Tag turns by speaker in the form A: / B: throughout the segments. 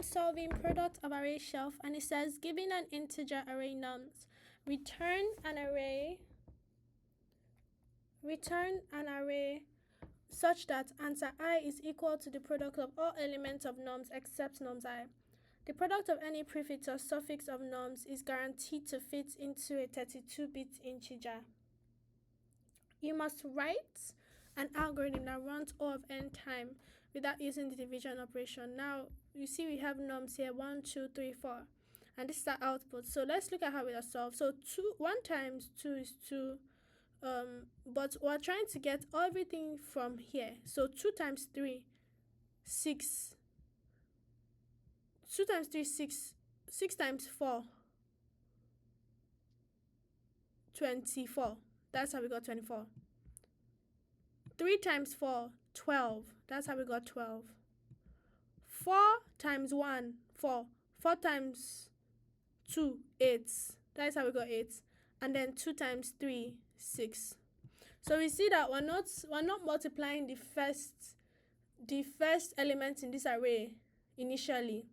A: Solving product of array shelf, and it says given an integer array nums, return an array such that answer I is equal to the product of all elements of nums except nums I. The product of any prefix or suffix of nums is guaranteed to fit into a 32-bit integer. You must write an algorithm that runs O of n time without using the division operation. Now, you see we have nums here, 1, 2, 3, 4. And this is our output. So let's look at how we are solved. So 1 times 2 is 2. But we're trying to get everything from here. So 2 times 3, 6. 2 times 3, 6. 6 times 4, 24. That's how we got 24. 3 times 4, 12. That's how we got 12. 4 times 1, 4. 4 times 2, 8. That's how we got 8. And then 2 times 3, 6. So we see that we're not multiplying the first element in this array initially.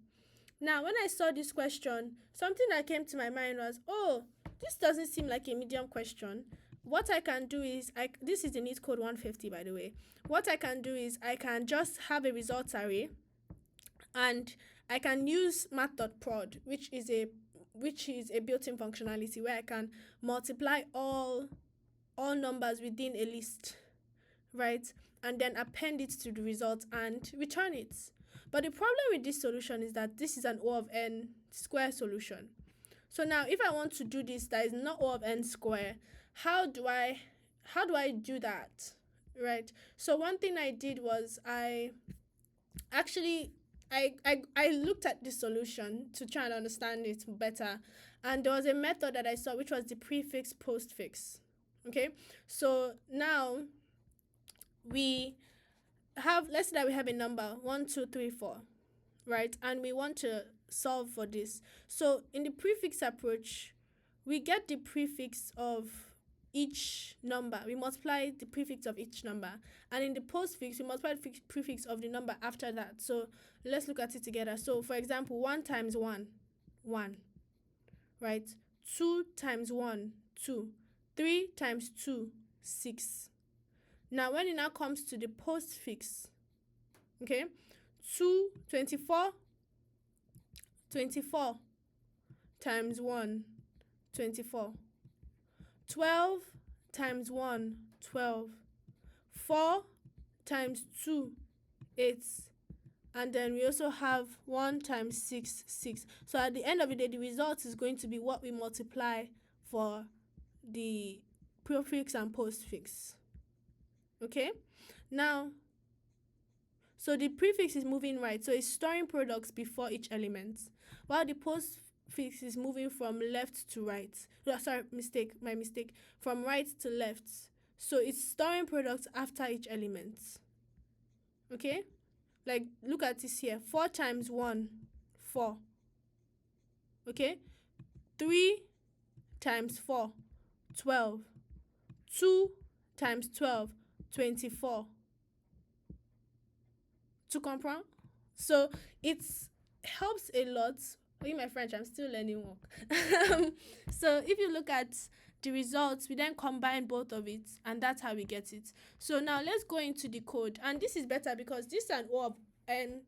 A: Now, when I saw this question, something that came to my mind was, oh, this doesn't seem like a medium question. What I can do is, this is the NEET code 150, by the way. What I can do is I can just have a results array, and I can use math.prod, which is a built-in functionality where I can multiply all numbers within a list, right? And then append it to the result and return it. But the problem with this solution is that this is an O of n square solution. So now if I want to do this that is not O of n square, how do I do that, right? So one thing I did was I looked at the solution to try and understand it better, and there was a method that I saw which was the prefix postfix. Okay, so now let's say that we have a number 1, 2, 3, 4, right? And we want to solve for this. So in the prefix approach, we get the prefix of each number. We multiply the prefix of each number. And in the postfix, we multiply the prefix of the number after that. So let's look at it together. So for example, 1 times 1, 1, right? 2 times 1, 2. 3 times 2, 6. Now, when it now comes to the postfix, okay, 24 times 1, 24. 12 times 1, 12. 4 times 2, 8. And then we also have 1 times 6, 6. So at the end of the day, the result is going to be what we multiply for the prefix and postfix. Okay, now, so the prefix is moving right, so it's storing products before each element, while the postfix is moving from left to right. My mistake, from right to left. So it's storing products after each element. Okay, like look at this here. 4 times 1, 4. Okay, 3 times 4, 12. 2 times 12, 24. To comprehend? So it helps a lot. In my French, I'm still learning work. So if you look at the results, we then combine both of it, and that's how we get it. So now let's go into the code, and this is better because this is an O of n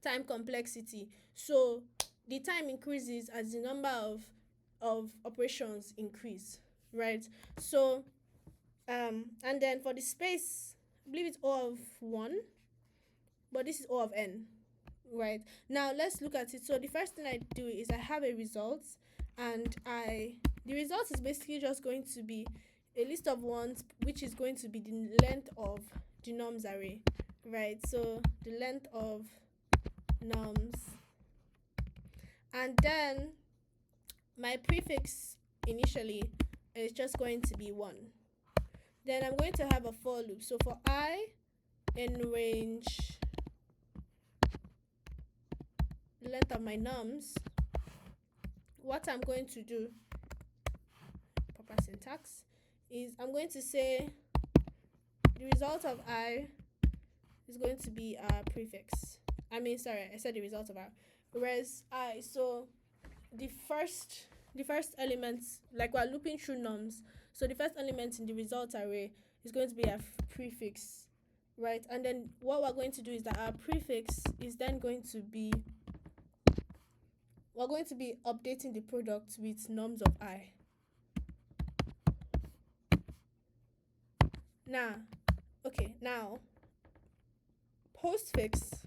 A: time complexity. So the time increases as the number of operations increase, right? So and then for the space, I believe it's O of 1, but this is O of n, right? Now let's look at it. So the first thing I do is I have a result, and the result is basically just going to be a list of ones, which is going to be the length of the nums array, right? So the length of nums, and then my prefix initially is just going to be 1. Then I'm going to have a for loop. So for I in range, the length of my nums, what I'm going to do, proper syntax, is I'm going to say the result of I is going to be a prefix. Sorry, I said the result of R. Res I. So the first elements, like we're looping through norms. So the first element in the result array is going to be a prefix, right? And then what we're going to do is that our prefix is then going to be, we're going to be updating the product with norms of I. Now postfix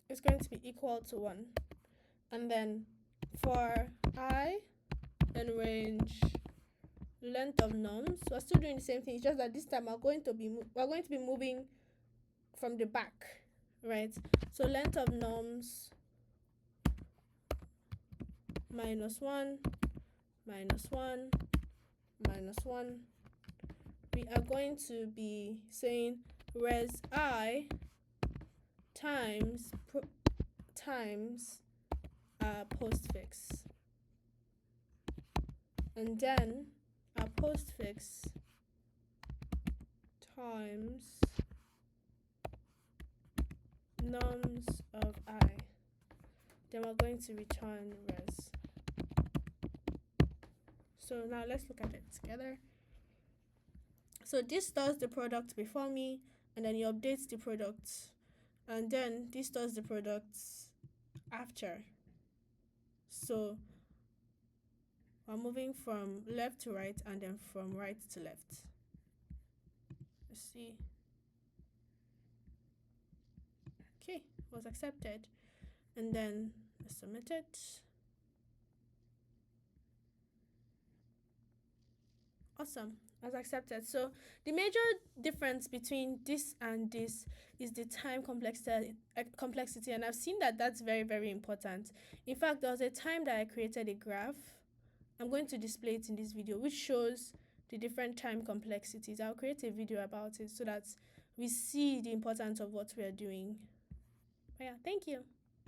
A: is going to be equal to 1. And then for I and range length of norms, we're still doing the same thing. It's just that this time we're going to be moving from the back, right? So length of norms -1 -1 -1. We are going to be saying res I times postfix, and then our postfix times norms of I. Then we're going to return res. So now let's look at it together. So this does the product before me, and then you update the product, and then this does the product after. So we're moving from left to right and then from right to left. Let's see. Okay, was accepted. And then submit it. Awesome, as accepted. So the major difference between this and this is the time complexity, and I've seen that that's very, very important. In fact, there was a time that I created a graph. I'm going to display it in this video, which shows the different time complexities. I'll create a video about it so that we see the importance of what we are doing. But yeah, thank you.